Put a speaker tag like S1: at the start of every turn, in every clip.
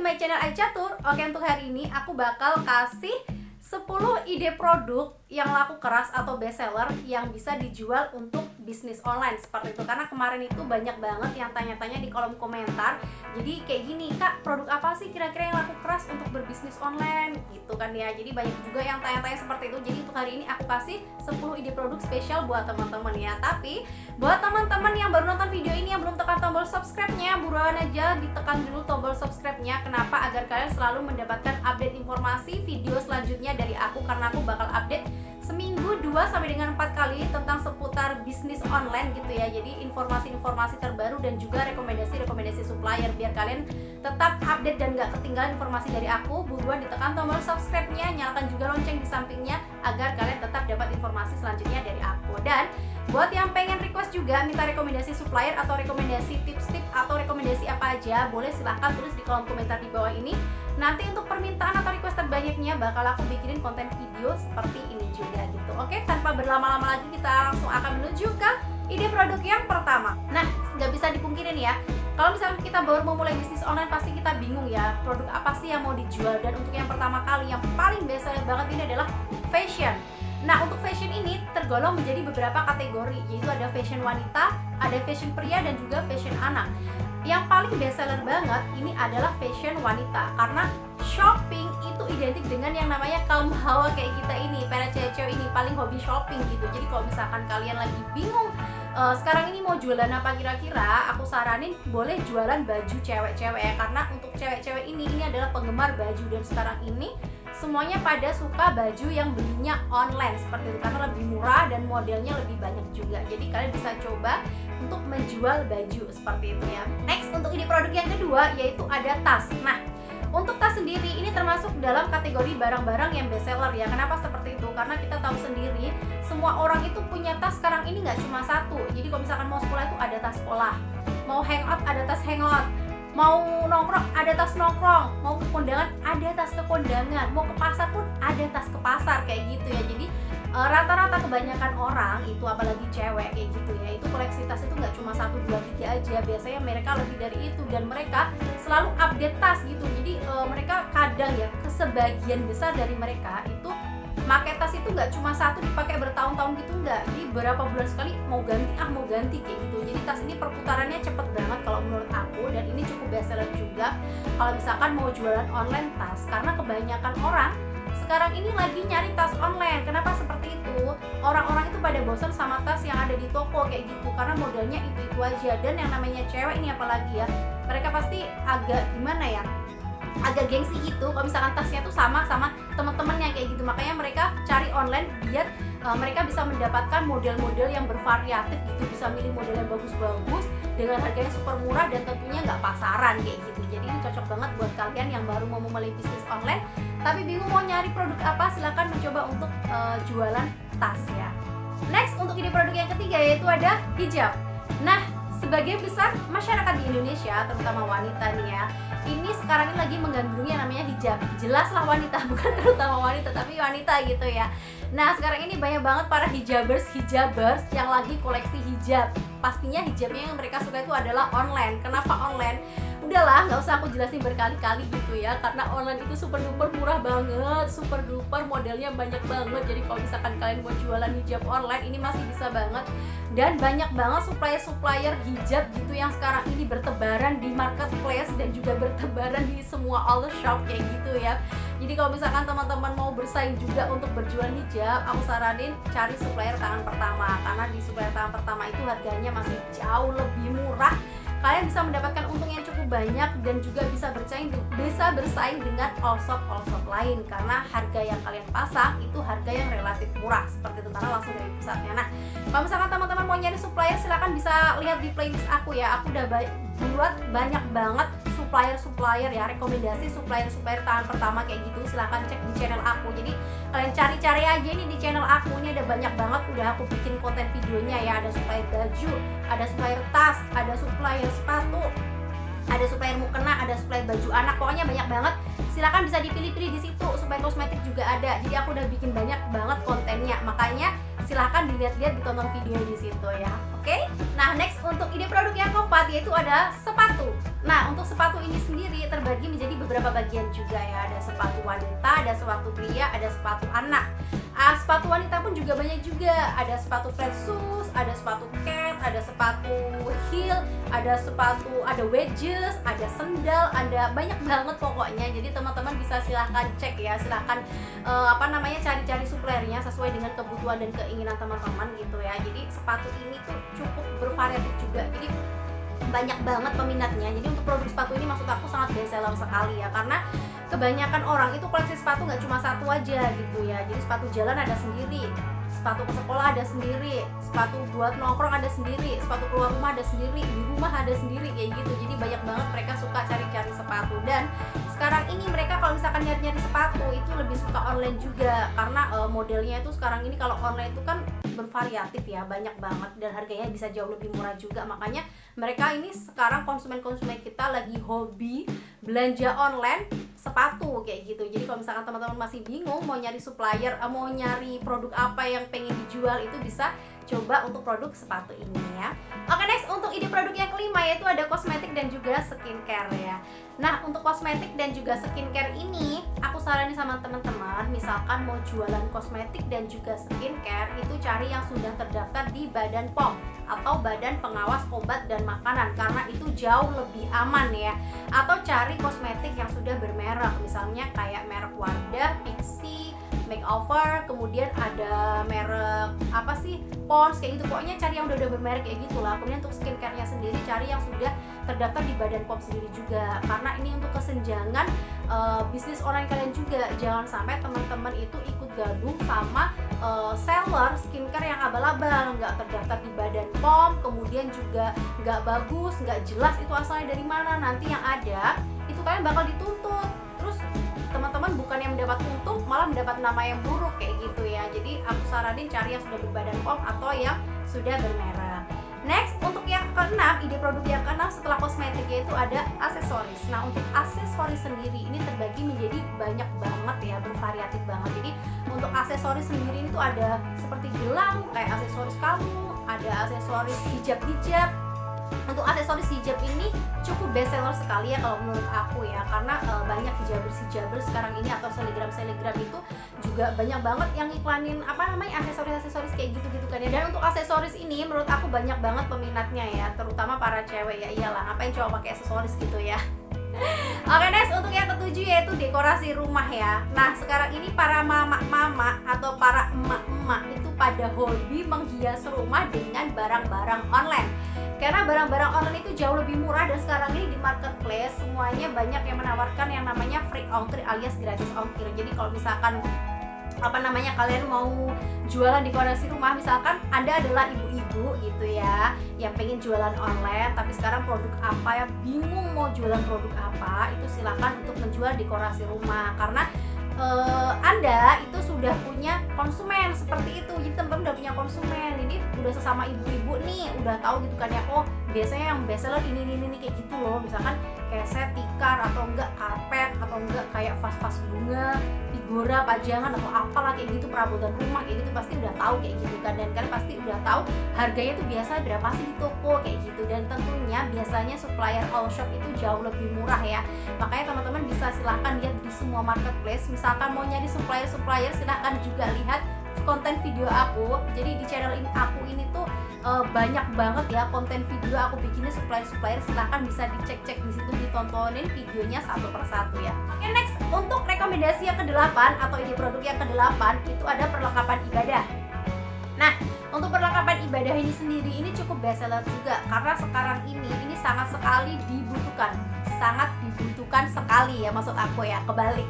S1: my channel Aicatur. Oke, untuk hari ini aku bakal kasih 10 ide produk yang laku keras atau best seller yang bisa dijual untuk bisnis online seperti itu. Karena kemarin itu banyak banget yang tanya-tanya di kolom komentar. Jadi kayak gini, Kak, produk apa sih kira-kira yang laku keras untuk berbisnis online gitu kan ya. Jadi banyak juga yang tanya-tanya seperti itu. Jadi untuk hari ini aku kasih 10 ide produk spesial buat teman-teman ya. Tapi buat teman-teman yang baru nonton video ini yang belum tekan tombol subscribe-nya, buruan aja ditekan dulu tombol subscribe-nya. Kenapa? Agar kalian selalu mendapatkan update informasi video selanjutnya dari aku, karena aku bakal update seminggu 2 sampai dengan 4 kali tentang seputar bisnis online gitu ya. Jadi informasi-informasi terbaru dan juga rekomendasi-rekomendasi supplier biar kalian tetap update dan gak ketinggalan informasi dari aku. Buruan ditekan tombol subscribe-nya, nyalakan juga lonceng di sampingnya agar kalian tetap dapat informasi selanjutnya dari aku. Dan buat yang pengen request juga minta rekomendasi supplier atau rekomendasi tips-tips atau rekomendasi apa aja, boleh silahkan tulis di kolom komentar di bawah ini. Nanti untuk permintaan atau request terbanyaknya bakal aku bikinin konten video seperti ini juga gitu. Oke, tanpa berlama-lama lagi kita langsung akan menuju ke ide produk yang pertama. Nah, nggak bisa dipungkirin ya, kalau misalnya kita baru memulai bisnis online pasti kita bingung ya, produk apa sih yang mau dijual. Dan untuk yang pertama kali yang paling best seller banget ini adalah fashion. Nah, untuk fashion ini tergolong menjadi beberapa kategori, yaitu ada fashion wanita, ada fashion pria, dan juga fashion anak. Yang paling best seller banget ini adalah fashion wanita, karena shopping itu identik dengan yang namanya kaum hawa kayak kita ini, para cewek-cewek ini paling hobi shopping gitu. Jadi kalau misalkan kalian lagi bingung sekarang ini mau jualan apa kira-kira, aku saranin boleh jualan baju cewek-cewek ya, karena untuk cewek-cewek ini adalah penggemar baju. Dan sekarang ini semuanya pada suka baju yang belinya online seperti itu, karena lebih murah dan modelnya lebih banyak juga. Jadi kalian bisa coba untuk menjual baju seperti itu ya. Next, untuk ide produk yang kedua yaitu ada tas. Nah, untuk tas sendiri ini termasuk dalam kategori barang-barang yang best seller ya. Kenapa seperti itu? Karena kita tahu sendiri semua orang itu punya tas sekarang ini nggak cuma satu. Jadi kalau misalkan mau sekolah itu ada tas sekolah, mau hangout ada tas hangout, mau nongkrong ada tas nongkrong, mau ke kondangan ada tas ke kondangan, mau ke pasar pun ada tas ke pasar kayak gitu ya. Jadi rata-rata kebanyakan orang itu, apalagi cewek kayak gitu ya, itu koleksi tas itu nggak cuma 1, 2, 3 aja. Biasanya mereka lebih dari itu dan mereka selalu update tas gitu. Jadi mereka kadang ya, sebagian besar dari mereka itu pakai tas itu nggak cuma satu dipakai bertahun-tahun gitu, nggak. Jadi berapa bulan sekali mau ganti kayak gitu. Jadi tas ini perputarannya cepet banget kalau menurut aku, dan ini cukup best seller juga kalau misalkan mau jualan online tas, karena kebanyakan orang sekarang ini lagi nyari tas online. Kenapa seperti itu? Orang-orang itu pada bosan sama tas yang ada di toko kayak gitu, karena modelnya itu aja. Dan yang namanya cewek ini apalagi ya, mereka pasti agak gimana ya, agak gengsi gitu kalau misalkan tasnya tuh sama teman-temannya kayak gitu. Makanya mereka cari online biar mereka bisa mendapatkan model-model yang bervariatif gitu, bisa milih model yang bagus-bagus dengan harga yang super murah dan tentunya nggak pasaran kayak gitu. Jadi ini cocok banget buat kalian yang baru mau memulai bisnis online tapi bingung mau nyari produk apa, silahkan mencoba untuk jualan tas ya. Next, untuk ide produk yang ketiga yaitu ada hijab. Nah, sebagian besar masyarakat di Indonesia, terutama wanita nih ya, ini sekarang ini lagi menggandrungi yang namanya hijab. Jelaslah wanita, bukan terutama wanita tapi wanita gitu ya. Nah, sekarang ini banyak banget para hijabers yang lagi koleksi hijab. Pastinya hijabnya yang mereka suka itu adalah online. Kenapa online? Udahlah, nggak usah aku jelasin berkali-kali gitu ya, karena online itu super duper murah banget, super duper modelnya banyak banget. Jadi kalau misalkan kalian mau jualan hijab online ini masih bisa banget. Dan banyak banget supplier hijab gitu yang sekarang ini bertebaran di marketplace dan juga bertebaran di semua all shop kayak gitu ya. Jadi kalau misalkan teman-teman mau bersaing juga untuk berjualan hijab, aku saranin cari supplier tangan pertama, karena di supplier tangan pertama itu harganya masih jauh lebih murah. Kalian bisa mendapatkan untung yang cukup banyak dan juga bisa bersaing dengan all shop lain, karena harga yang kalian pasang itu harga yang relatif murah seperti itu, karena langsung dari pusatnya. Nah, kalau misalkan teman-teman mau nyari supplier, silahkan bisa lihat di playlist aku ya. Aku udah buat banyak banget supplier ya, rekomendasi supplier tangan pertama kayak gitu. Silahkan cek di channel aku. Jadi kalian cari-cari aja ini di channel aku, ini ada banyak banget udah aku bikin konten videonya ya. Ada supplier baju, ada supplier tas, ada supplier sepatu, ada supplier mukena, ada supplier baju anak, pokoknya banyak banget. Silahkan bisa dipilih-pilih di situ. Supplier kosmetik juga ada. Jadi aku udah bikin banyak banget kontennya, makanya silahkan dilihat-lihat, ditonton video di situ ya. Oke? Nah, next untuk ide produk yang keempat yaitu ada sepatu. Nah, untuk sepatu ini sendiri terbagi menjadi beberapa bagian juga ya. Ada sepatu wanita, ada sepatu pria, ada sepatu anak. Sepatu wanita pun juga banyak juga. Ada sepatu flat shoes, ada sepatu cat, ada sepatu heel, ada wedges, ada sendal, ada banyak banget pokoknya. Jadi teman-teman bisa silahkan cek ya, silahkan cari-cari suppliernya sesuai dengan kebutuhan dan keinginan teman-teman gitu ya. Jadi sepatu ini tuh cukup bervariatif juga. Jadi banyak banget peminatnya. Jadi untuk produk sepatu ini maksud aku sangat best seller sekali ya, karena kebanyakan orang itu koleksi sepatu nggak cuma satu aja gitu ya. Jadi sepatu jalan ada sendiri, sepatu ke sekolah ada sendiri, sepatu buat nongkrong ada sendiri, sepatu keluar rumah ada sendiri, di rumah ada sendiri kayak gitu. Jadi banyak banget mereka suka cari-cari sepatu. Dan sekarang ini mereka kalau misalkan nyari-nyari sepatu itu lebih suka online juga, karena modelnya itu sekarang ini kalau online itu kan bervariatif ya, banyak banget dan harganya bisa jauh lebih murah juga. Makanya mereka ini sekarang konsumen-konsumen kita lagi hobi belanja online sepatu kayak gitu. Jadi kalau misalkan teman-teman masih bingung mau nyari supplier, mau nyari produk apa yang pengen dijual, itu bisa coba untuk produk sepatu ini ya. Oke, next untuk ide produk yang kelima yaitu ada kosmetik dan juga skincare ya. Nah, untuk kosmetik dan juga skincare ini aku saranin sama teman-teman, misalkan mau jualan kosmetik dan juga skincare, itu cari yang sudah terdaftar di Badan POM atau Badan Pengawas Obat dan Makanan, karena itu jauh lebih aman ya. Atau cari kosmetik yang sudah bermerek, misalnya kayak merek Wardah, Pixi, Makeover, kemudian ada merek Pond's kayak gitu. Pokoknya cari yang udah bermerek kayak gitulah. Kemudian untuk skincare-nya sendiri cari yang sudah terdaftar di Badan POM sendiri juga, karena ini untuk kesenjangan bisnis online kalian juga. Jangan sampai teman-teman itu ikut gabung sama seller skincare yang abal-abal, nggak terdaftar di Badan POM, kemudian juga nggak bagus, nggak jelas itu asalnya dari mana. Nanti yang ada itu kalian bakal dituntut, terus teman-teman bukan yang mendapat untung, malah mendapat nama yang buruk kayak gitu ya. Jadi aku saranin cari yang sudah berbadan POM atau yang sudah bermerek. Next, untuk yang keenam, ide produk yang keenam setelah kosmetik yaitu ada aksesoris. Nah, untuk aksesoris sendiri ini terbagi menjadi banyak banget ya, bervariatif banget. Jadi untuk aksesoris sendiri itu ada seperti gelang, kayak aksesoris kalung, ada aksesoris hijab-hijab. Untuk aksesoris hijab ini cukup best seller sekali ya kalau menurut aku ya, karena banyak hijabers sekarang ini atau selegram itu juga banyak banget yang iklanin aksesoris kayak gitu-gitu kan ya. Dan untuk aksesoris ini menurut aku banyak banget peminatnya ya, terutama para cewek ya. Iyalah, ngapain cowok pakai aksesoris gitu ya. Oke, next untuk yang ketujuh yaitu dekorasi rumah ya. Nah, sekarang ini para mama-mama atau para emak-emak itu pada hobi menghias rumah dengan barang-barang online. Karena barang-barang online itu jauh lebih murah, dan sekarang ini di marketplace semuanya banyak yang menawarkan yang namanya free ongkir alias gratis ongkir. Jadi kalau misalkan kalian mau jualan dekorasi rumah, misalkan Anda adalah ibu-ibu gitu ya yang pengen jualan online, tapi sekarang produk apa ya, bingung mau jualan produk apa, itu silakan untuk menjual dekorasi rumah, karena Anda itu sudah punya konsumen seperti itu. Jadi teman-teman udah punya konsumen, jadi udah sesama ibu-ibu nih udah tahu gitu kan ya, oh biasanya yang best seller ini kayak gitu loh, misalkan keset, tikar, atau enggak karpet, atau enggak kayak vas-vas bunga, figura, pajangan, atau apalah kayak gitu, perabotan rumah kayak gitu, pasti udah tahu kayak gitu kan. Dan kalian pasti udah tahu harganya tuh biasa berapa sih di toko kayak gitu. Dan tentunya biasanya supplier all shop itu jauh lebih murah ya. Makanya teman-teman bisa silahkan lihat di semua marketplace. Misalkan mau nyari supplier silahkan juga lihat konten video aku. Jadi di channel ini aku ini tuh banyak banget ya konten video aku bikinnya supplier, silahkan bisa dicek di situ, ditontonin videonya satu persatu ya. Oke, next untuk rekomendasi yang ke-8 atau ide produk yang ke-8 itu ada perlengkapan ibadah. Nah, untuk perlengkapan ibadah ini sendiri ini cukup best seller juga, karena sekarang ini sangat sekali dibutuhkan sekali ya, maksud aku ya, kebalik.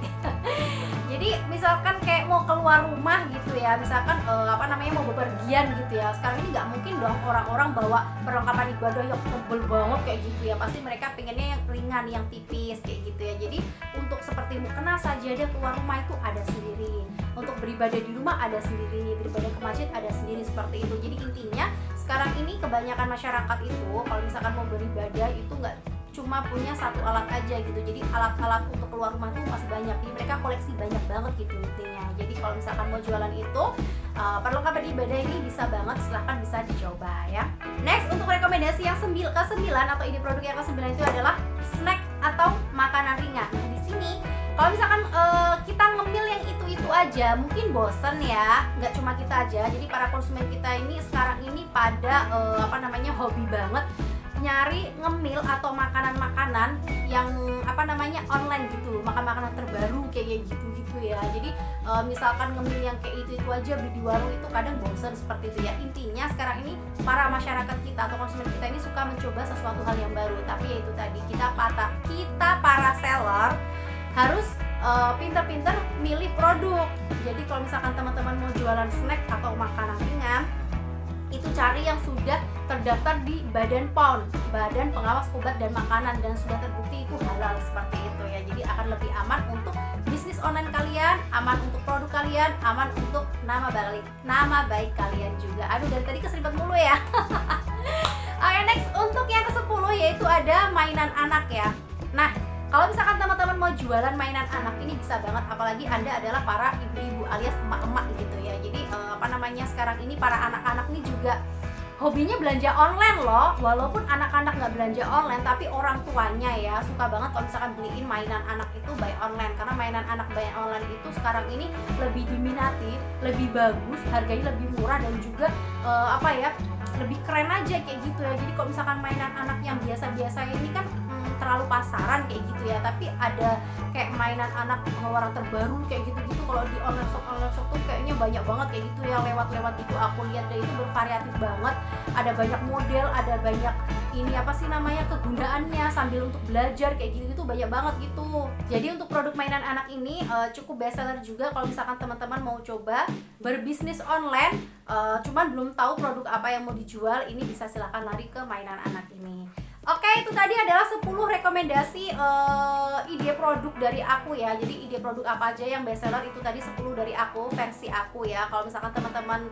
S1: Jadi misalkan kayak mau keluar rumah gitu ya, misalkan mau bepergian gitu ya, sekarang ini nggak mungkin dong orang-orang bawa perlengkapan ibadah yang tebel banget kayak gitu ya. Pasti mereka pengennya yang ringan, yang tipis kayak gitu ya. Jadi untuk seperti mukena sajadah keluar rumah itu ada sendiri, untuk beribadah di rumah ada sendiri, beribadah ke masjid ada sendiri, seperti itu. Jadi intinya sekarang ini kebanyakan masyarakat itu kalau misalkan mau beribadah itu nggak cuma punya satu alat aja gitu. Jadi alat-alat untuk keluar rumah tuh masih banyak. Jadi mereka koleksi banyak banget gitu intinya. Jadi kalau misalkan mau jualan itu perlengkapan ibadah ini bisa banget, silahkan bisa dicoba ya. Next, untuk rekomendasi yang ke-9 atau ide produk yang ke-9 itu adalah snack atau makanan ringan. Nah, di sini kalau misalkan kita ngemil yang itu aja mungkin bosen ya, nggak cuma kita aja. Jadi para konsumen kita ini sekarang ini pada hobi banget nyari ngemil atau makanan-makanan yang online gitu, makanan terbaru kayak gitu ya. Jadi misalkan ngemil yang kayak itu aja beli di warung itu kadang bosen seperti itu ya. Intinya sekarang ini para masyarakat kita atau konsumen kita ini suka mencoba sesuatu hal yang baru, tapi ya itu tadi kita para seller harus pinter-pinter milih produk. Jadi kalau misalkan teman-teman mau jualan snack atau makanan ringan, itu cari yang sudah terdaftar di Badan POM, Badan Pengawas Obat dan Makanan, dan sudah terbukti itu halal seperti itu ya. Jadi akan lebih aman untuk bisnis online kalian, aman untuk produk kalian, aman untuk nama baik kalian juga. Aduh, dari tadi keserempet mulu ya. Oke, next untuk yang ke-10 yaitu ada mainan anak ya. Nah, kalau misalkan teman-teman mau jualan mainan anak ini bisa banget, apalagi Anda adalah para ibu-ibu alias emak-emak gitu ya. Jadi sekarang ini para anak-anak ini juga hobinya belanja online loh. Walaupun anak-anak nggak belanja online, tapi orang tuanya ya suka banget kalau misalkan beliin mainan anak itu by online. Karena mainan anak by online itu sekarang ini lebih diminati, lebih bagus, harganya lebih murah, dan juga lebih keren aja kayak gitu ya. Jadi kalau misalkan mainan anak yang biasa-biasa ini kan terlalu pasaran kayak gitu ya, tapi ada kayak mainan anak pengeluaran terbaru kayak gitu-gitu. Kalau di online shop tuh kayaknya banyak banget kayak gitu ya, lewat itu aku lihat deh, itu bervariatif banget, ada banyak model, ada banyak kegunaannya sambil untuk belajar kayak gitu banyak banget gitu. Jadi untuk produk mainan anak ini cukup best seller juga kalau misalkan teman-teman mau coba berbisnis online, cuman belum tahu produk apa yang mau dijual, ini bisa silahkan lari ke mainan anak ini. Oke, itu tadi adalah 10 rekomendasi ide produk dari aku ya. Jadi ide produk apa aja yang best seller itu tadi 10 dari aku, versi aku ya. Kalau misalkan teman-teman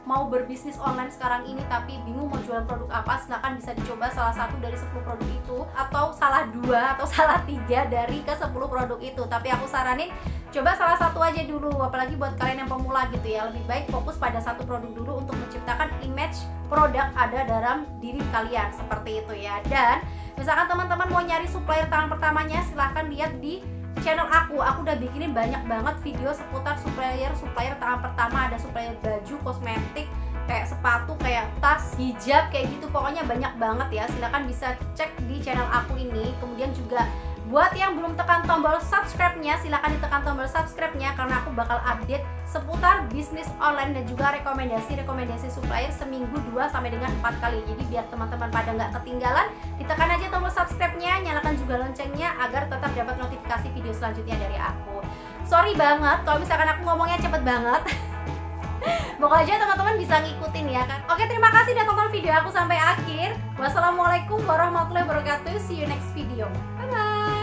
S1: mau berbisnis online sekarang ini tapi bingung mau jualan produk apa, silahkan bisa dicoba salah satu dari 10 produk itu, atau salah 2 atau salah 3 dari ke 10 produk itu. Tapi aku saranin coba salah satu aja dulu, apalagi buat kalian yang pemula gitu ya. Lebih baik fokus pada satu produk dulu untuk menciptakan image produk ada dalam diri kalian, seperti itu ya. Dan misalkan teman-teman mau nyari supplier tangan pertamanya, silahkan lihat di channel aku udah bikinin banyak banget video seputar supplier tangan pertama. Ada supplier baju, kosmetik, kayak sepatu, kayak tas, hijab, kayak gitu, pokoknya banyak banget ya. Silahkan bisa cek di channel aku ini. Kemudian juga buat yang belum tekan tombol subscribe-nya, silahkan ditekan tombol subscribe-nya, karena aku bakal update seputar bisnis online dan juga rekomendasi supplier seminggu 2 sampai dengan 4 kali. Jadi biar teman-teman pada nggak ketinggalan, ditekan aja tombol subscribe-nya, nyalakan juga loncengnya agar tetap dapat notifikasi video selanjutnya dari aku. Sorry banget kalau misalkan aku ngomongnya cepet banget. Semoga aja teman-teman bisa ngikutin ya kan. Oke, terima kasih udah tonton video aku sampai akhir. Wassalamualaikum warahmatullahi wabarakatuh. See you next video. Bye bye.